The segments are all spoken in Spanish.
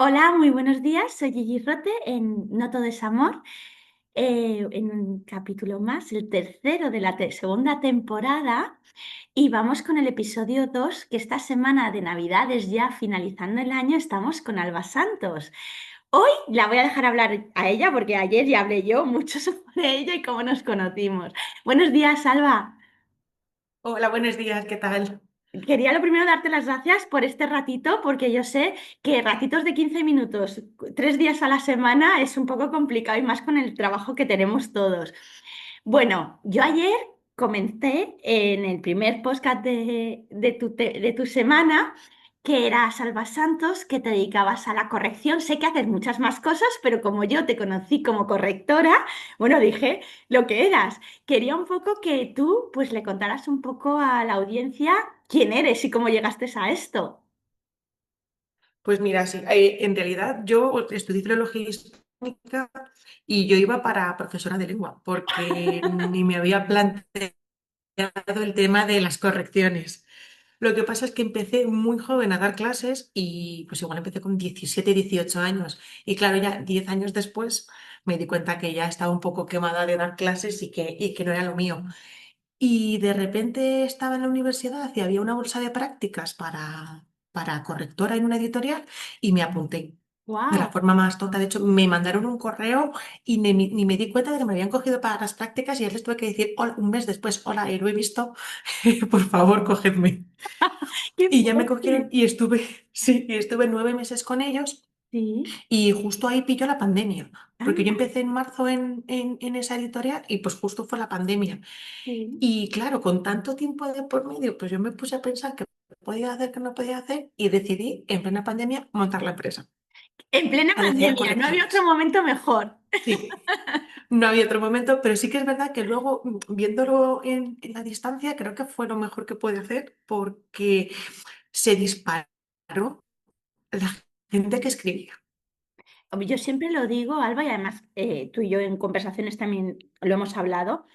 Hola, muy buenos días. Soy Gigi Rote en No todo es amor, en un capítulo más, el tercero de la segunda temporada. Y vamos con el episodio 2, que esta semana de Navidades, ya finalizando el año, estamos con Alba Santos. Hoy la voy a dejar hablar a ella porque ayer ya hablé yo mucho sobre ella y cómo nos conocimos. Buenos días, Alba. Hola, buenos días, ¿qué tal? Quería lo primero darte las gracias por este ratito, porque yo sé que ratitos de 15 minutos, 3 días a la semana es un poco complicado y más con el trabajo que tenemos todos. Bueno, yo ayer comenté en el primer podcast de tu semana que eras Salva Santos, que te dedicabas a la corrección. Sé que haces muchas más cosas, pero como yo te conocí como correctora, bueno, dije lo que eras. Quería un poco que tú pues le contaras un poco a la audiencia quién eres y cómo llegaste a esto. Pues mira, sí, en realidad yo estudié filología hispánica y yo iba para profesora de lengua, porque ni me había planteado el tema de las correcciones. Lo que pasa es que empecé muy joven a dar clases y pues igual empecé con 17, 18 años. Y claro, ya 10 años después me di cuenta que ya estaba un poco quemada de dar clases y que no era lo mío. Y de repente estaba en la universidad y había una bolsa de prácticas para correctora en una editorial y me apunté de la ¡Wow! forma más tonta. De hecho, me mandaron un correo y ni me di cuenta de que me habían cogido para las prácticas y ya les tuve que decir "Hola", un mes después, hola, lo he visto, por favor, cogedme. ¡Qué Y ya me cogieron fuerte! y estuve, sí, y estuve 9 meses con ellos Sí, y justo ahí pilló la pandemia. Porque yo anda, empecé en marzo en esa editorial y pues justo fue la pandemia. sí. Y claro, con tanto tiempo de por medio, pues yo me puse a pensar qué podía hacer, qué no podía hacer y decidí en plena pandemia montar la empresa En plena para hacer pandemia, no había otro correcciones. momento mejor. Sí, no había otro momento, pero sí que es verdad que luego, viéndolo en la distancia, creo que fue lo mejor que pude hacer porque se disparó la gente que escribía. Yo siempre lo digo, Alba, y además tú y yo en conversaciones también lo hemos hablado,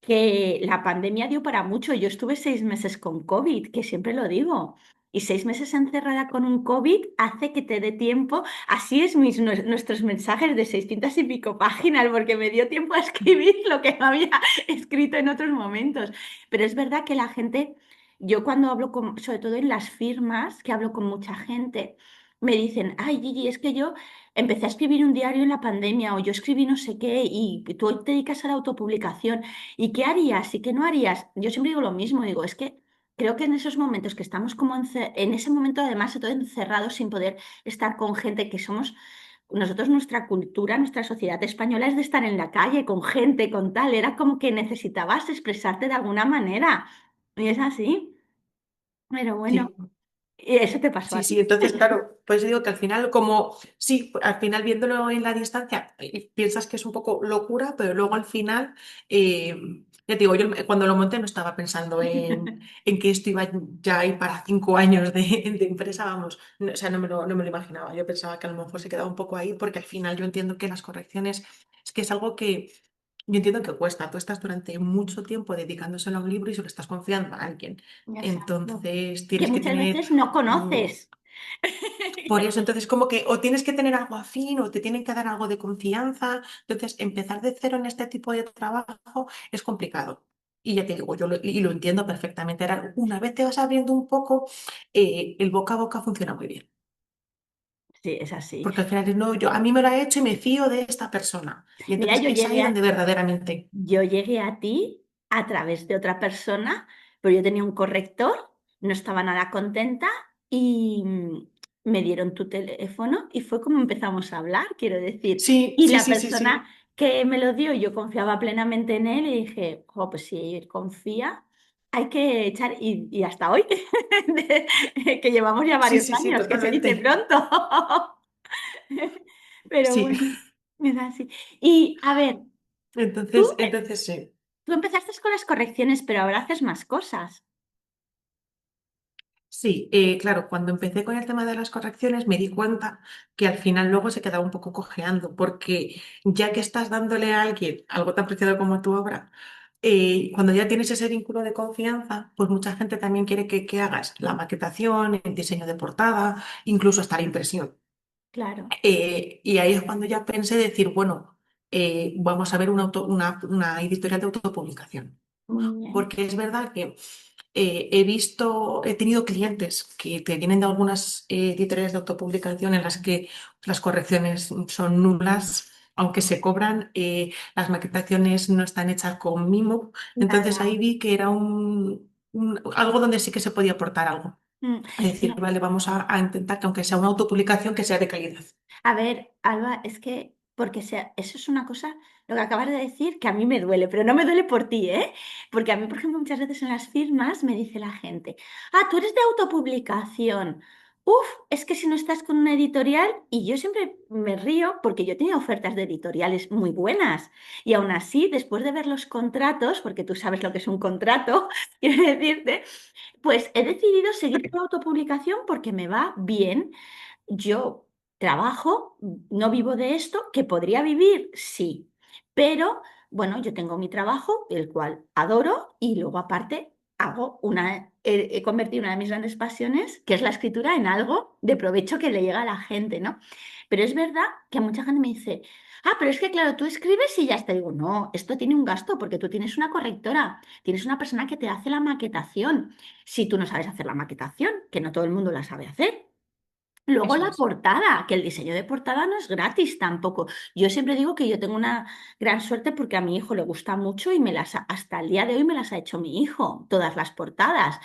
que la pandemia dio para mucho. Yo estuve 6 meses con COVID, que siempre lo digo. Y 6 meses encerrada con un COVID hace que te dé tiempo. Así es nuestros mensajes de 600 y pico páginas, porque me dio tiempo a escribir lo que no había escrito en otros momentos. Pero es verdad que la gente, yo cuando hablo con, sobre todo en las firmas, que hablo con mucha gente, me dicen, ay, Gigi, es que yo empecé a escribir un diario en la pandemia o yo escribí no sé qué y tú te dedicas a la autopublicación. ¿Y qué harías y qué no harías? Yo siempre digo lo mismo, digo, es que creo que en esos momentos que estamos como en ese momento además todo encerrados sin poder estar con gente que somos, nosotros nuestra cultura, nuestra sociedad española es de estar en la calle con gente, con tal, era como que necesitabas expresarte de alguna manera. Y es así, pero bueno, Sí. y eso te pasó Sí, a sí, ti. entonces, claro, pues digo que al final, como, sí, al final viéndolo en la distancia, piensas que es un poco locura, pero luego al final, eh, ya te digo, yo cuando lo monté no estaba pensando en que esto iba ya a ir para 5 años de empresa, vamos, o sea, no me lo imaginaba, yo pensaba que a lo mejor se quedaba un poco ahí, porque al final yo entiendo que las correcciones es que es algo que yo entiendo que cuesta, tú estás durante mucho tiempo dedicándoselo a un libro y se lo estás confiando a alguien, Exacto. entonces Que tienes que muchas tener... veces no mm, conoces. por eso, entonces, como que o tienes que tener algo afín o te tienen que dar algo de confianza. Entonces, empezar de cero en este tipo de trabajo es complicado. Y ya te digo, y lo entiendo perfectamente. Ahora, una vez te vas abriendo un poco, el boca a boca funciona muy bien. Sí, es así. Porque al final, no, a mí me lo ha hecho y me fío de esta persona. Y Mira, entonces es ahí donde verdaderamente. yo llegué a ti a través de otra persona, pero yo tenía un corrector, no estaba nada contenta y me dieron tu teléfono y fue como empezamos a hablar, quiero decir. Sí, Y sí, la sí, sí, persona sí. que me lo dio, yo confiaba plenamente en él y dije, "Jo, pues si él confía, hay que echar, y hasta hoy, que llevamos ya Sí, varios sí, sí, años, que se dice totalmente. pronto. Pero Sí. bueno, es así. Y a ver, tú Entonces sí. Tú empezaste con las correcciones, pero ahora haces más cosas. Sí, claro, cuando empecé con el tema de las correcciones me di cuenta que al final luego se quedaba un poco cojeando, porque ya que estás dándole a alguien algo tan preciado como tu obra, cuando ya tienes ese vínculo de confianza, pues mucha gente también quiere que hagas la maquetación, el diseño de portada, incluso hasta la impresión. claro, Y ahí es cuando ya pensé decir, bueno, vamos a ver una editorial de autopublicación. muy bien. Porque es verdad que he tenido clientes que vienen de algunas editoriales de autopublicación en las que las correcciones son nulas, aunque se cobran, las maquetaciones no están hechas con mimo. Entonces ahí Nada. vi que era algo donde sí que se podía aportar algo. Mm, Es decir, no, vale, vamos a intentar que aunque sea una autopublicación, que sea de calidad. a ver, Alba, es que, porque sea, eso es una cosa, lo que acabas de decir, que a mí me duele, pero no me duele por ti, ¿eh? Porque a mí, por ejemplo, muchas veces en las firmas me dice la gente, ah, tú eres de autopublicación. Uf, es que si no estás con una editorial, y yo siempre me río porque yo he tenido ofertas de editoriales muy buenas, y aún así, después de ver los contratos, porque tú sabes lo que es un contrato, quiero decirte, pues he decidido seguir con autopublicación porque me va bien. Yo trabajo, no vivo de esto, que podría vivir, sí, pero bueno, yo tengo mi trabajo, el cual adoro, y luego aparte he convertido una de mis grandes pasiones, que es la escritura, en algo de provecho que le llega a la gente, ¿no? Pero es verdad que mucha gente me dice, ah, pero es que claro, tú escribes y ya está. Digo, no, esto tiene un gasto porque tú tienes una correctora, tienes una persona que te hace la maquetación. Si tú no sabes hacer la maquetación, que no todo el mundo la sabe hacer. Luego Eso la es. portada, que el diseño de portada no es gratis tampoco. Yo siempre digo que yo tengo una gran suerte porque a mi hijo le gusta mucho y hasta el día de hoy me las ha hecho mi hijo, todas las portadas.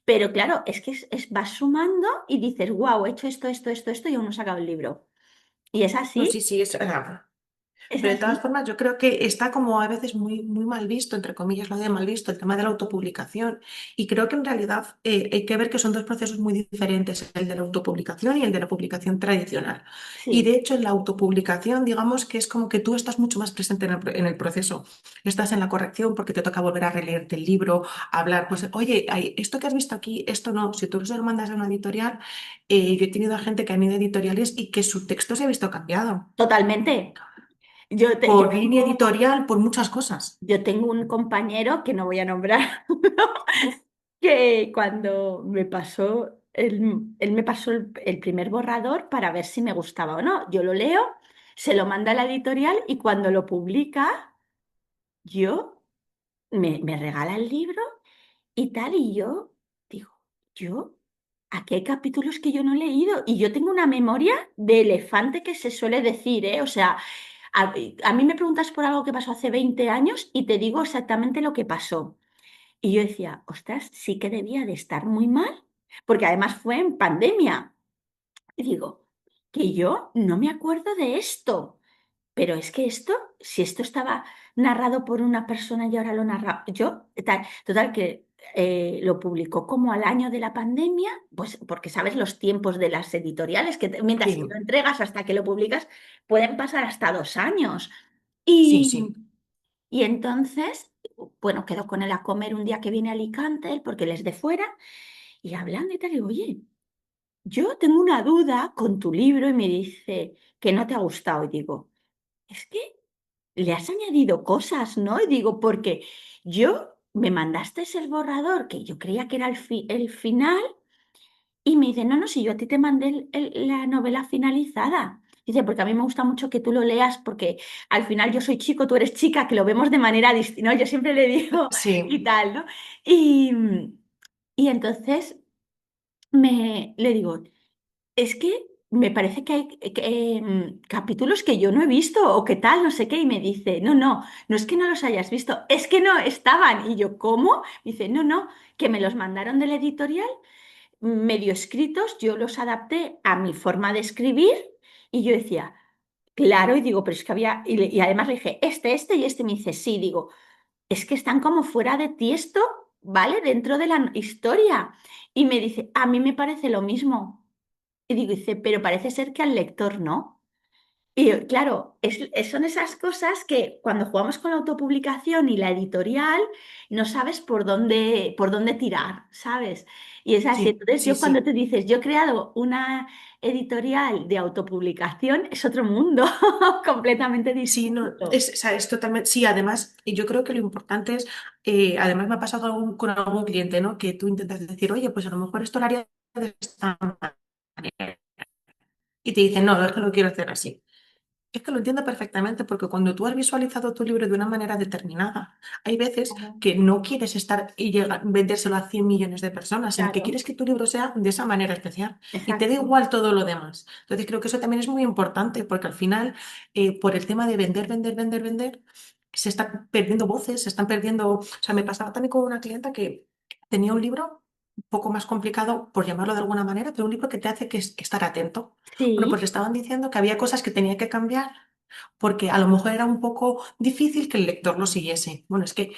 Pero claro, es que vas sumando y dices, wow, he hecho esto, esto, esto, esto y aún no he sacado el libro. Y es No, así, sí, sí, es pero de todas así. formas, yo creo que está como a veces muy mal visto, entre comillas, lo de mal visto, el tema de la autopublicación. Y creo que en realidad hay que ver que son dos procesos muy diferentes, el de la autopublicación y el de la publicación tradicional. Y Sí, de hecho, en la autopublicación, digamos que es como que tú estás mucho más presente en el proceso. Estás en la corrección porque te toca volver a releerte el libro, hablar, pues, oye, esto que has visto aquí, esto no. Si tú se lo mandas a una editorial, yo he tenido a gente que han ido a editoriales y que su texto se ha visto cambiado totalmente. Yo por línea tengo, editorial, por muchas cosas. yo tengo un compañero que no voy a nombrar, que cuando me pasó, él me pasó el primer borrador para ver si me gustaba o no. Yo lo leo, se lo manda a la editorial y cuando lo publica, yo me regala el libro y tal, y yo digo, yo, aquí hay capítulos que yo no he leído y yo tengo una memoria de elefante que se suele decir, ¿eh? O sea, a mí me preguntas por algo que pasó hace 20 años y te digo exactamente lo que pasó. Y yo decía, ostras, sí que debía de estar muy mal, porque además fue en pandemia. Y digo, que yo no me acuerdo de esto, pero es que esto, si esto estaba narrado por una persona y ahora lo narra yo, total que lo publicó como al año de la pandemia, pues porque sabes los tiempos de las editoriales, que mientras que lo Sí, entregas hasta que lo publicas, pueden pasar hasta 2 años. sí, Y, sí. y entonces, bueno, quedo con él a comer un día que viene a Alicante, él, porque él es de fuera, y hablando y tal, digo, oye, yo tengo una duda con tu libro y me dice que no te ha gustado. Y digo, es que le has añadido cosas, ¿no? Y digo, porque yo me mandaste el borrador, que yo creía que era el final, y me dice, no, no, si yo a ti te mandé la novela finalizada. Dice, porque a mí me gusta mucho que tú lo leas, porque al final yo soy chico, tú eres chica, que lo vemos de manera distinta, ¿no? Yo siempre le digo y Sí, tal, ¿no? Y, y entonces le digo, es que me parece que hay capítulos que yo no he visto o qué tal, no sé qué, y me dice, no, no, no es que no los hayas visto, es que no estaban. Y yo, ¿cómo? Dice, no, no, que me los mandaron de la editorial medio escritos, yo los adapté a mi forma de escribir y yo decía, claro, y digo, pero es que había, y además le dije, este y este, y me dice, sí, digo, es que están como fuera de tiesto, ¿vale? Dentro de la historia. Y me dice, a mí me parece lo mismo. Y digo, dice, pero parece ser que al lector no. Y claro, son esas cosas que cuando jugamos con la autopublicación y la editorial, no sabes por dónde tirar, ¿sabes? Y es así. sí, Entonces, sí, yo cuando sí. te dices, yo he creado una editorial de autopublicación, es otro mundo completamente Sí, no, distinto. o sea, es totalmente. Sí, además, y yo creo que lo importante es, además me ha pasado con algún cliente, ¿no? Que tú intentas decir, oye, pues a lo mejor esto lo haría de esta manera. y te dicen, no, es que lo quiero hacer así. Es que lo entiendo perfectamente porque cuando tú has visualizado tu libro de una manera determinada, hay veces Claro, que no quieres estar y vendérselo a 100 millones de personas, sino que claro, quieres que tu libro sea de esa manera especial y te da exacto. igual todo lo demás. Entonces creo que eso también es muy importante porque al final, por el tema de vender, vender, vender, vender, se están perdiendo voces, se están perdiendo... O sea, me pasaba también con una clienta que tenía un libro un poco más complicado, por llamarlo de alguna manera, pero un libro que te hace que estar atento. Bueno, pues Sí, le estaban diciendo que había cosas que tenía que cambiar porque a lo mejor era un poco difícil que el lector lo siguiese. Bueno, es que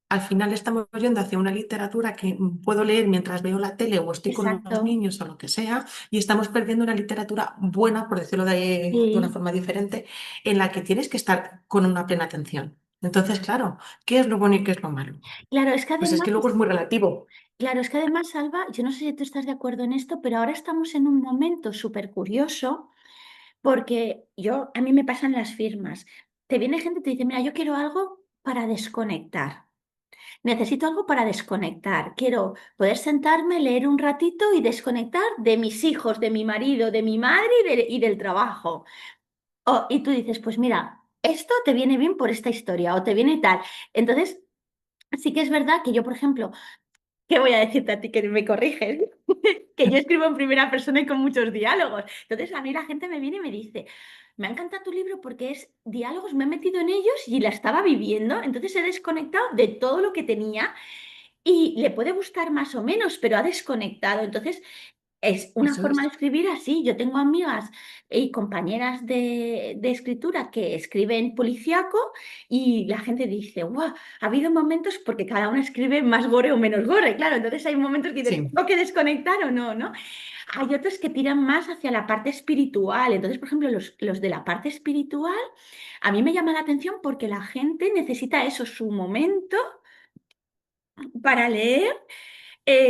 al final estamos yendo hacia una literatura que puedo leer mientras veo la tele o estoy con los exacto. niños o lo que sea, y estamos perdiendo una literatura buena, por decirlo de una Sí, forma diferente, en la que tienes que estar con una plena atención. Entonces, claro, ¿qué es lo bueno y qué es lo malo? claro, es que Pues es además, que luego es muy relativo. claro, es que además, Alba, yo no sé si tú estás de acuerdo en esto, pero ahora estamos en un momento súper curioso porque a mí me pasan las firmas. Te viene gente y te dice, mira, yo quiero algo para desconectar. Necesito algo para desconectar. Quiero poder sentarme, leer un ratito y desconectar de mis hijos, de mi marido, de mi madre y del trabajo. Y tú dices, pues mira, esto te viene bien por esta historia o te viene tal. Entonces, sí que es verdad que yo, por ejemplo, ¿qué voy a decirte a ti que me corriges? Que yo escribo en primera persona y con muchos diálogos. Entonces, a mí la gente me viene y me dice, me ha encantado tu libro porque es diálogos, me he metido en ellos y la estaba viviendo. Entonces he desconectado de todo lo que tenía y le puede gustar más o menos, pero ha desconectado. Entonces, es una Eso forma de es. escribir así. Yo tengo amigas y compañeras de escritura que escriben policíaco y la gente dice, ¡guau! Ha habido momentos porque cada una escribe más gore o menos gore, claro. Entonces hay momentos que dices, Sí, ¿tengo que desconectar o no, no? Hay otros que tiran más hacia la parte espiritual. Entonces, por ejemplo, los de la parte espiritual, a mí me llama la atención porque la gente necesita eso, su momento para leer,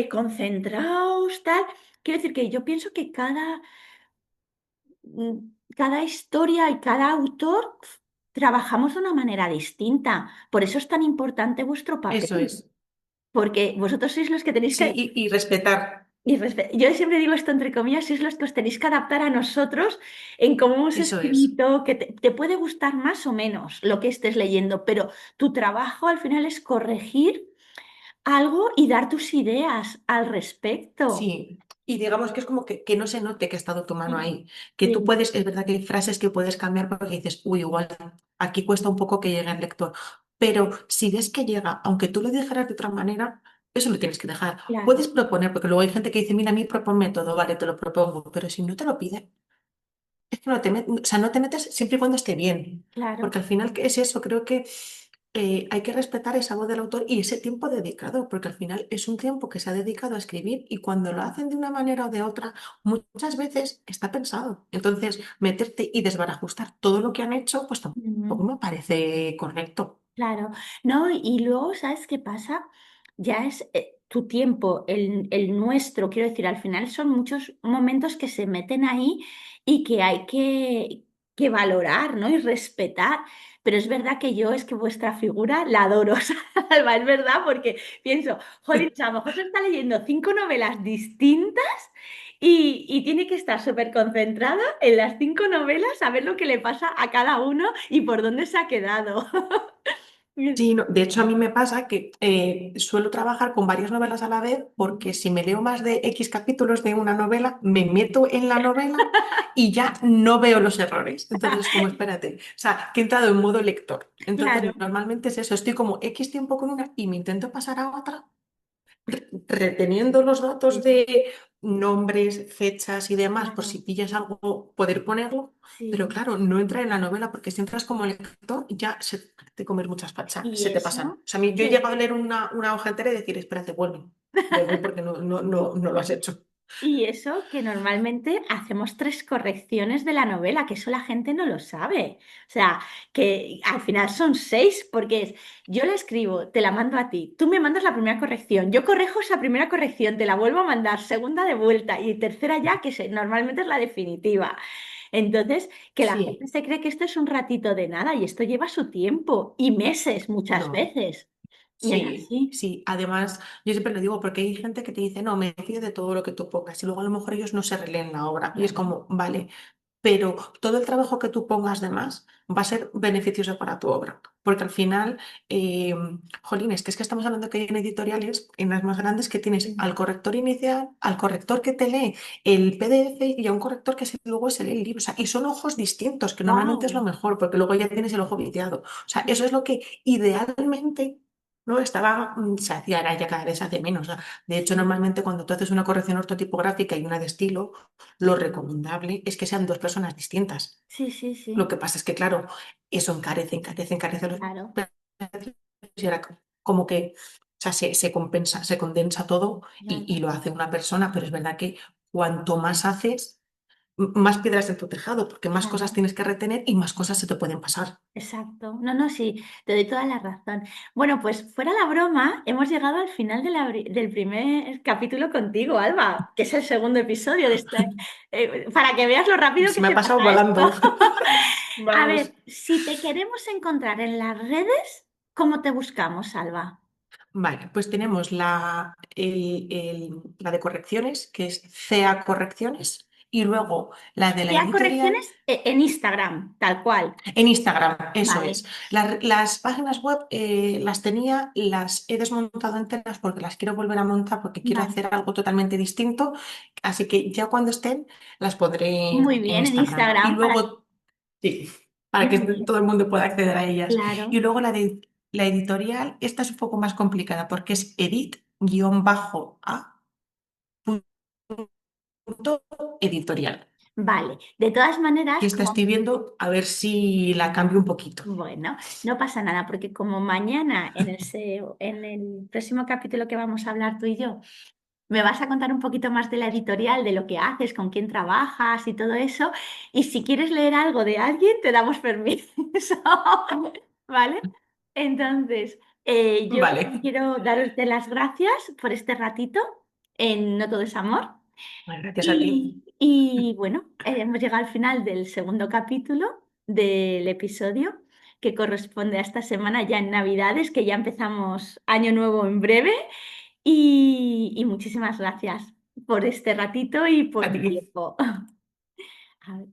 concentraos, tal. Quiero decir que yo pienso que cada historia y cada autor trabajamos de una manera distinta. Por eso es tan importante vuestro eso papel, es. porque vosotros sois los que tenéis que... Sí, y respetar. Yo siempre digo esto entre comillas, sois los que os tenéis que adaptar a nosotros en cómo hemos Eso es. escrito, que te puede gustar más o menos lo que estés leyendo, pero tu trabajo al final es corregir algo y dar tus ideas al respecto. Sí, y digamos que es como que no se note que ha estado tu mano Sí, ahí, que tú sí, puedes, es verdad que hay frases que puedes cambiar porque dices, uy, igual aquí cuesta un poco que llegue el lector, pero si ves que llega, aunque tú lo dijeras de otra manera, eso lo tienes que dejar. claro, Puedes proponer, porque luego hay gente que dice, mira, a mí proponme todo, vale, te lo propongo, pero si no te lo pide, es que o sea, no te metes siempre y cuando esté bien, claro. porque al final, ¿qué es eso? Creo que hay que respetar esa voz del autor y ese tiempo dedicado, porque al final es un tiempo que se ha dedicado a escribir y cuando lo hacen de una manera o de otra, muchas veces está pensado. Entonces, meterte y desbarajustar todo lo que han hecho, pues tampoco Mm. me parece correcto. Claro, no, y luego, ¿sabes qué pasa? Ya es tu tiempo, el nuestro, quiero decir, al final son muchos momentos que se meten ahí y que hay que valorar, ¿no? Y respetar. Pero es verdad que yo es que vuestra figura la adoro, Salva, es verdad, porque pienso, jolín, a lo mejor se está leyendo 5 novelas distintas y tiene que estar súper concentrada en las 5 novelas, a ver lo que le pasa a cada uno y por dónde se ha quedado. Sí, de hecho a mí me pasa que suelo trabajar con varias novelas a la vez porque si me leo más de X capítulos de una novela, me meto en la novela y ya no veo los errores. Entonces es como, espérate, o sea, que he entrado en modo lector. Entonces Claro, normalmente es eso, estoy como X tiempo con una y me intento pasar a otra reteniendo los datos sí, de nombres, fechas y demás, por si claro, pillas algo, poder ponerlo. Pero sí. claro, no entra en la novela porque si entras como lector ya te comes muchas fachas, Y se te pasan. O eso, sea, a mí, yo he que, llegado a leer una hoja entera y decir, espérate, vuelve, vuelve porque no lo has hecho. y eso que normalmente hacemos 3 correcciones de la novela, que eso la gente no lo sabe. O sea, que al final son 6, porque es, yo la escribo, te la mando a ti, tú me mandas la primera corrección, yo corrijo esa primera corrección, te la vuelvo a mandar, segunda de vuelta y tercera ya, que normalmente es la definitiva. Entonces, que la gente Sí, se cree que esto es un ratito de nada y esto lleva su tiempo y meses muchas no. veces. Y es Sí, así. sí. Además, yo siempre lo digo porque hay gente que te dice, no, me fío de todo lo que tú pongas y luego a lo mejor ellos no se releen la obra y es Claro. como, vale. pero todo el trabajo que tú pongas de más va a ser beneficioso para tu obra. Porque al final, eh, jolín, es que estamos hablando que hay en editoriales, en las más grandes, que tienes al corrector inicial, al corrector que te lee el PDF y a un corrector que luego se lee el libro. O sea, y son ojos distintos, que normalmente es lo Wow. mejor, porque luego ya tienes el ojo viciado. O sea, eso es lo que idealmente no estaba, se hacía, ahora ya cada vez se hace menos. De hecho, normalmente cuando tú haces una corrección ortotipográfica y una de estilo, lo recomendable es que sean dos personas distintas. Sí, sí, Lo sí, que pasa es que, claro, eso encarece los claro, precios y era como que, o sea, se compensa, se condensa todo y claro. lo hace una persona, pero es verdad que cuanto más haces, más piedras en tu tejado, porque más cosas Claro. tienes que retener y más cosas se te pueden pasar. Exacto. No, no, sí, te doy toda la razón. Bueno, pues fuera la broma, hemos llegado al final del primer capítulo contigo, Alba, que es el segundo episodio de este, para que veas lo rápido Se que me ha se pasado pasa esto. volando. A Vamos. ver, si te queremos encontrar en las redes, ¿cómo te buscamos, Alba? Vale, pues tenemos la de correcciones, que es CA Correcciones, y luego la de la Sea editorial. correcciones en Instagram, tal cual. En Instagram, eso es. Vale, Las páginas web las tenía, las he desmontado enteras porque las quiero volver a montar porque quiero vale. hacer algo totalmente distinto. Así que ya cuando estén, las pondré Muy en bien, en Instagram. Y Instagram para... luego, sí, para que Muy bien, todo el mundo pueda acceder a ellas. Y claro. luego la editorial, esta es un poco más complicada porque es edit-a punto editorial. Vale, de todas Y maneras, esta como estoy viendo a ver si la cambio un poquito. bueno, no pasa nada, porque como mañana en el próximo capítulo que vamos a hablar tú y yo, me vas a contar un poquito más de la editorial, de lo que haces, con quién trabajas y todo eso, y si quieres leer algo de alguien, te damos permiso, ¿vale? Entonces, yo Vale. quiero darte las gracias por este ratito en No Todo es Amor. Bueno, gracias a ti. Y bueno, hemos llegado al final del segundo capítulo del episodio que corresponde a esta semana ya en Navidades, que ya empezamos año nuevo en breve. Y muchísimas gracias por este ratito y A por tu ti. tiempo. A ver.